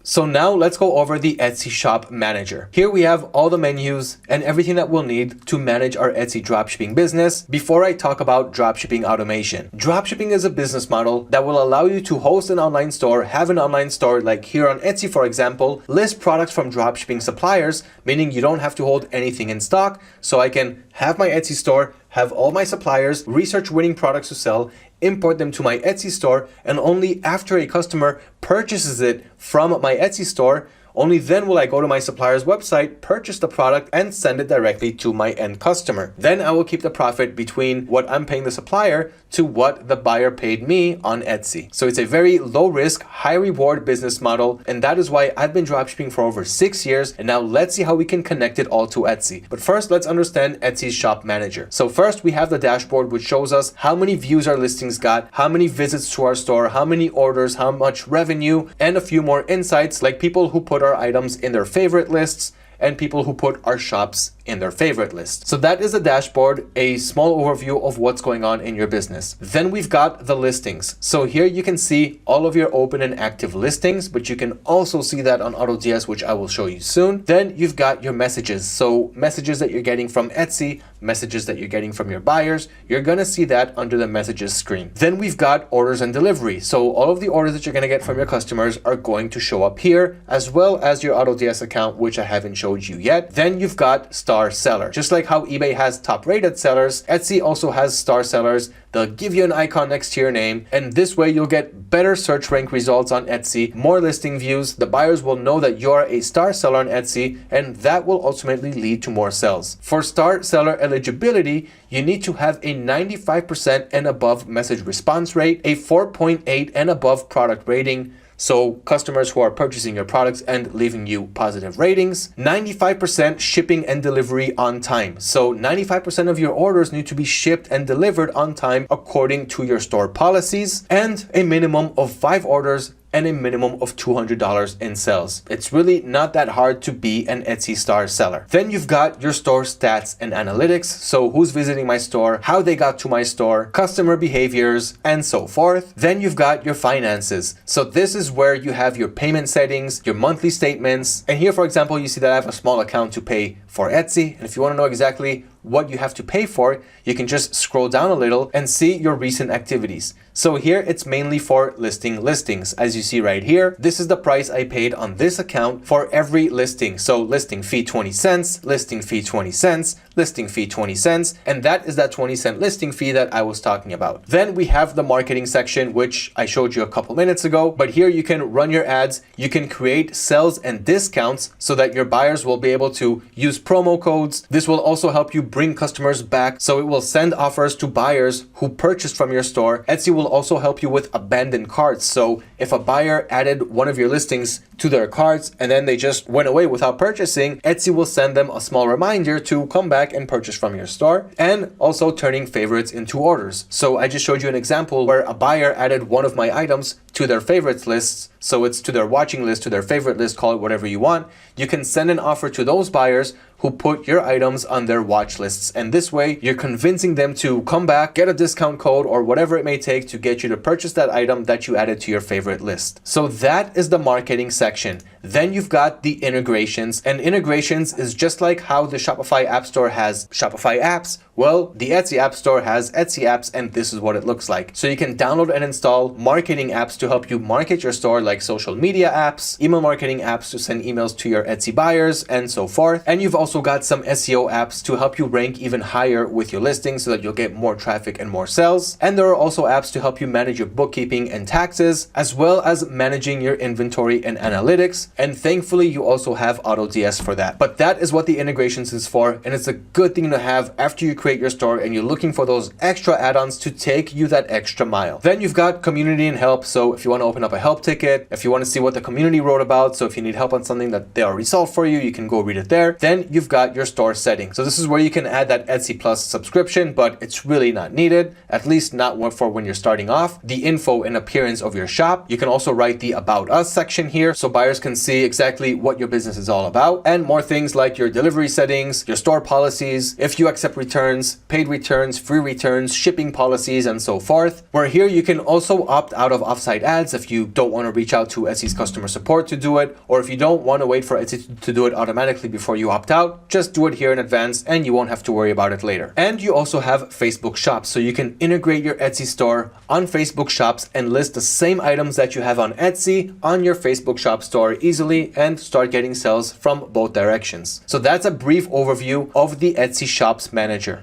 So now let's go over the Etsy Shop Manager. Here we have all the menus and everything that we'll need to manage our Etsy dropshipping business. Before I talk about dropshipping automation, dropshipping is a business model that will allow you to host an online store, have an online store like here on Etsy, for example, list products from dropshipping suppliers, meaning you don't have to hold anything in stock. So I can have my Etsy store, have all my suppliers, research winning products to sell, import them to my Etsy store, and only after a customer purchases it from my Etsy store, only then will I go to my supplier's website, purchase the product, and send it directly to my end customer. Then I will keep the profit between what I'm paying the supplier to what the buyer paid me on Etsy. So it's a very low risk, high reward business model, and that is why I've been dropshipping for over 6 years. And now let's see how we can connect it all to Etsy. But first, let's understand Etsy's Shop Manager. So first, we have the dashboard, which shows us how many views our listings got, how many visits to our store, how many orders, how much revenue, and a few more insights like people who put our items in their favorite lists and people who put our shops in their favorite list. So that is a dashboard, a small overview of what's going on in your business. Then we've got the listings. So here you can see all of your open and active listings, but you can also see that on AutoDS, which I will show you soon. Then you've got your messages. So messages that you're getting from Etsy, messages that you're getting from your buyers, you're gonna see that under the messages screen. Then we've got orders and delivery. So all of the orders that you're gonna get from your customers are going to show up here, as well as your AutoDS account, which I haven't showed you yet. Then you've got star seller. Just like how eBay has top rated sellers, Etsy also has star sellers. They'll give you an icon next to your name, and this way you'll get better search rank results on Etsy, more listing views. The buyers will know that you're a star seller on Etsy, and that will ultimately lead to more sales. For star seller eligibility, you need to have a 95% and above message response rate, a 4.8 and above product rating, so customers who are purchasing your products and leaving you positive ratings, 95% shipping and delivery on time. So 95% of your orders need to be shipped and delivered on time according to your store policies, and a minimum of 5 orders and a minimum of $200 in sales. It's really not that hard to be an Etsy star seller. Then you've got your store stats and analytics. So who's visiting my store, how they got to my store, customer behaviors, and so forth. Then you've got your finances. So this is where you have your payment settings, your monthly statements. And here, for example, you see that I have a small account to pay for Etsy. And if you want to know exactly what you have to pay for, you can just scroll down a little and see your recent activities. So here it's mainly for listing listings. As you see right here, this is the price I paid on this account for every listing. So listing fee 20 cents, listing fee 20 cents, listing fee 20 cents, and that is that 20-cent listing fee that I was talking about. Then we have the marketing section, which I showed you a couple minutes ago, but here you can run your ads, you can create sales and discounts so that your buyers will be able to use promo codes. This will also help you bring customers back, so it will send offers to buyers who purchased from your store. Etsy will also help you with abandoned carts. So if a buyer added one of your listings to their carts and then they just went away without purchasing, Etsy will send them a small reminder to come back and purchase from your store, and also turning favorites into orders. So I just showed you an example where a buyer added one of my items to their favorites lists. So it's to their watching list, to their favorite list, call it whatever you want. You can send an offer to those buyers who put your items on their watch lists. And this way you're convincing them to come back, get a discount code or whatever it may take to get you to purchase that item that you added to your favorite list. So that is the marketing section. Then you've got the integrations, and integrations is just like how the Shopify App Store has Shopify apps. Well, the Etsy App Store has Etsy apps, and this is what it looks like. So you can download and install marketing apps to help you market your store, like social media apps, email marketing apps to send emails to your Etsy buyers, and so forth. And you've also got some SEO apps to help you rank even higher with your listings so that you'll get more traffic and more sales. And there are also apps to help you manage your bookkeeping and taxes, as well as managing your inventory and analytics. And thankfully, you also have AutoDS for that. But that is what the integrations is for, and it's a good thing to have after you create your store and you're looking for those extra add-ons to take you that extra mile. Then you've got community and help. So if you want to open up a help ticket, if you want to see what the community wrote about, so if you need help on something that they already solved for you, you can go read it there. Then you've got your store settings. So this is where you can add that Etsy Plus subscription, but it's really not needed, at least not for when you're starting off. The info and appearance of your shop. You can also write the About Us section here, so buyers can see exactly what your business is all about, and more things like your delivery settings, your store policies, if you accept returns, paid returns, free returns, shipping policies, and so forth. Where here you can also opt out of offsite ads if you don't want to reach out to Etsy's customer support to do it, or if you don't want to wait for Etsy to do it automatically before you opt out, just do it here in advance and you won't have to worry about it later. And you also have Facebook Shops, so you can integrate your Etsy store on Facebook Shops and list the same items that you have on Etsy on your Facebook Shop store easily and start getting sales from both directions. So that's a brief overview of the Etsy Shops Manager.